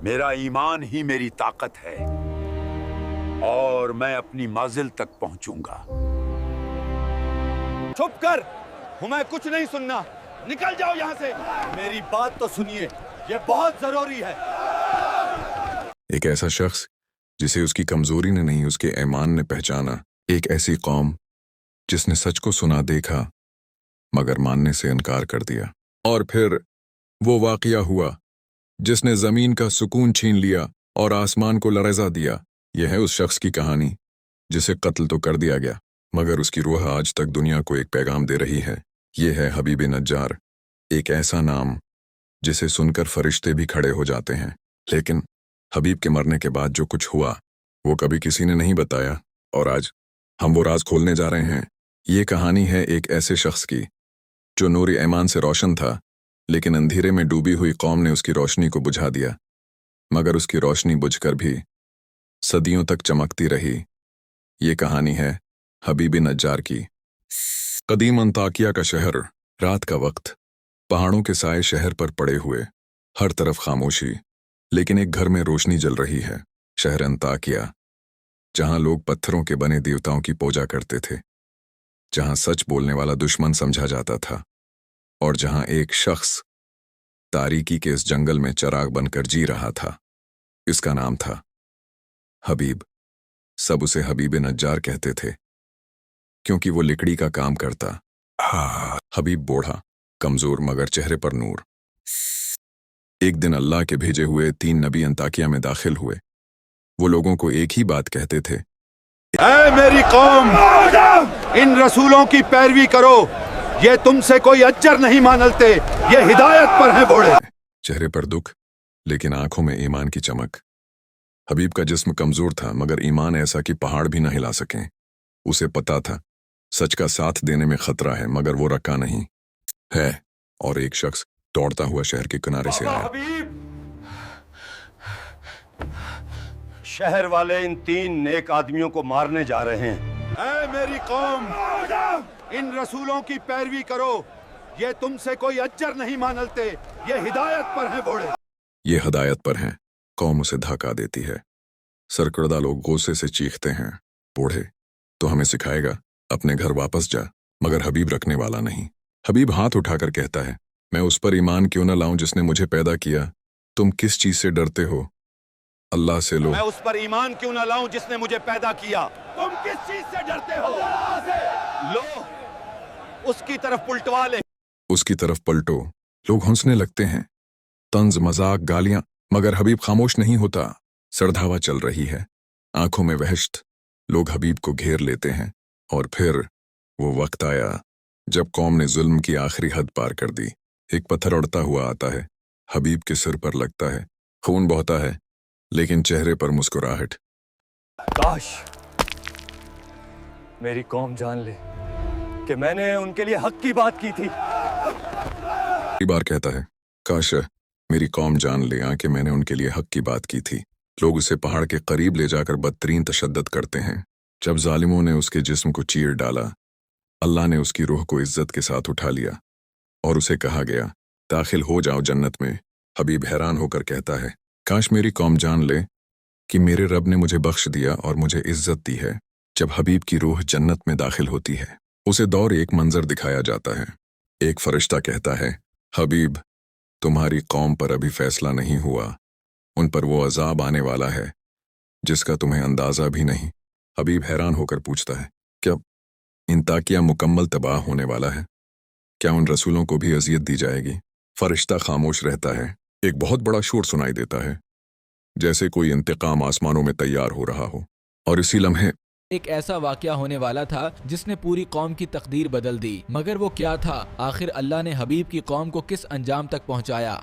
मेरा ईमान ही मेरी ताकत है और मैं अपनी मंजिल तक पहुंचूंगा। चुप कर, हमें कुछ नहीं सुनना, निकल जाओ यहाँ से। मेरी बात तो सुनिए, ये बहुत जरूरी है। एक ऐसा शख्स जिसे उसकी कमजोरी ने नहीं उसके ईमान ने पहचाना, एक ऐसी कौम जिसने सच को सुना देखा मगर मानने से इनकार कर दिया, और फिर वो वाकया हुआ जिसने जमीन का सुकून छीन लिया और आसमान को लरज़ा दिया। यह है उस शख्स की कहानी जिसे कत्ल तो कर दिया गया मगर उसकी रूह आज तक दुनिया को एक पैगाम दे रही है। ये है हबीब नज्जार, एक ऐसा नाम जिसे सुनकर फरिश्ते भी खड़े हो जाते हैं। लेकिन हबीब के मरने के बाद जो कुछ हुआ वो कभी किसी ने नहीं बताया, और आज हम वो राज खोलने जा रहे हैं। ये कहानी है एक ऐसे शख्स की जो नूर ईमान से रोशन था, लेकिन अंधेरे में डूबी हुई कौम ने उसकी रोशनी को बुझा दिया, मगर उसकी रोशनी बुझकर भी सदियों तक चमकती रही। ये कहानी है हबीब नज्जार की। कदीम अंताकिया का शहर, रात का वक्त, पहाड़ों के साए शहर पर पड़े हुए, हर तरफ खामोशी, लेकिन एक घर में रोशनी जल रही है। शहर अंताकिया, जहां लोग पत्थरों के बने देवताओं की पूजा करते थे, जहां सच बोलने वाला दुश्मन समझा जाता था, और जहां एक शख्स तारीकी के इस जंगल में चराग बनकर जी रहा था। इसका नाम था हबीब। सब उसे हबीब नज्जार कहते थे क्योंकि वो लकड़ी का काम करता। हबीब बूढ़ा, कमजोर, मगर चेहरे पर नूर। एक दिन अल्लाह के भेजे हुए 3 नबी अंताकिया में दाखिल हुए। वो लोगों को एक ही बात कहते थे, ऐ मेरी कौम, इन रसूलों की पैरवी करो, ये तुमसे कोई अज्जर नहीं मानलते, ये हिदायत पर हैं बूढ़े। चेहरे पर दुख लेकिन आंखों में ईमान की चमक। हबीब का जिस्म कमजोर था मगर ईमान ऐसा कि पहाड़ भी न हिला सकें। उसे पता था सच का साथ देने में खतरा है, मगर वो रखा नहीं है। और एक शख्स दौड़ता हुआ शहर के किनारे से आया। हबीब, शहर वाले इन 3 नेक आदमियों को मारने जा रहे हैं। ऐ मेरी कौम, इन रसूलों की पैरवी करो, ये तुमसे कोई अज्जर नहीं मानलते, ये हिदायत पर हैं बूढ़े। ये हिदायत पर हैं। कौम उसे धक्का देती है। सरकर्दा लोग गुस्से से चीखते हैं, बूढ़े तो हमें सिखाएगा, अपने घर वापस जा। मगर हबीब रखने वाला नहीं। हबीब हाथ उठाकर कहता है, मैं उस पर ईमान क्यों न लाऊं जिसने मुझे पैदा किया। तुम किस चीज से डरते हो? अल्लाह से लो। मैं उस पर ईमान क्यों ना लाऊं जिसने मुझे पैदा किया। तुम किस चीज से डरते हो? लो, उसकी तरफ उल्टवा ले। उसकी तरफ पलटो। लोग हंसने लगते हैं, तंज, मजाक, गालियां, मगर हबीब खामोश नहीं होता। सरधावा चल रही है, आंखों में वहशत। लोग हबीब को घेर लेते हैं, और फिर वो वक्त आया जब कौम ने जुल्म की आखिरी हद पार कर दी। एक पत्थर उड़ता हुआ आता है, हबीब के सिर पर लगता है। खून बहता है, लेकिन चेहरे पर मुस्कुराहट। काश मेरी कौम जान ले कि मैंने उनके लिए हक की बात की थी। कई बार कहता है, काश मेरी कौम जान ले कि मैंने उनके लिए हक की बात की थी। लोग उसे पहाड़ के करीब ले जाकर बदतरीन तशद्दुद करते हैं। जब जालिमों ने उसके जिस्म को चीर डाला, अल्लाह ने उसकी रूह को इज्जत के साथ उठा लिया और उसे कहा गया, दाखिल हो जाओ जन्नत में। हबीब हैरान होकर कहता है, काश मेरी कौम जान ले कि मेरे रब ने मुझे बख्श दिया और मुझे इज्जत दी है। जब हबीब की रूह जन्नत में दाखिल होती है, उसे दौर एक मंजर दिखाया जाता है। एक फरिश्ता कहता है, हबीब, तुम्हारी कौम पर अभी फैसला नहीं हुआ। उन पर वो अजाब आने वाला है जिसका तुम्हें अंदाजा भी नहीं। हबीब हैरान होकर पूछता है, क्या इंताकिया मुकम्मल तबाह होने वाला है? क्या उन रसूलों को भी अजियत दी जाएगी? फरिश्ता खामोश रहता है। एक बहुत बड़ा शोर सुनाई देता है, जैसे कोई इंतकाम आसमानों में तैयार हो रहा हो। और इसी लम्हे एक ऐसा वाकया होने वाला था जिसने पूरी कौम की तकदीर बदल दी। मगर वो क्या था? आखिर अल्लाह ने हबीब की कौम को किस अंजाम तक पहुंचाया?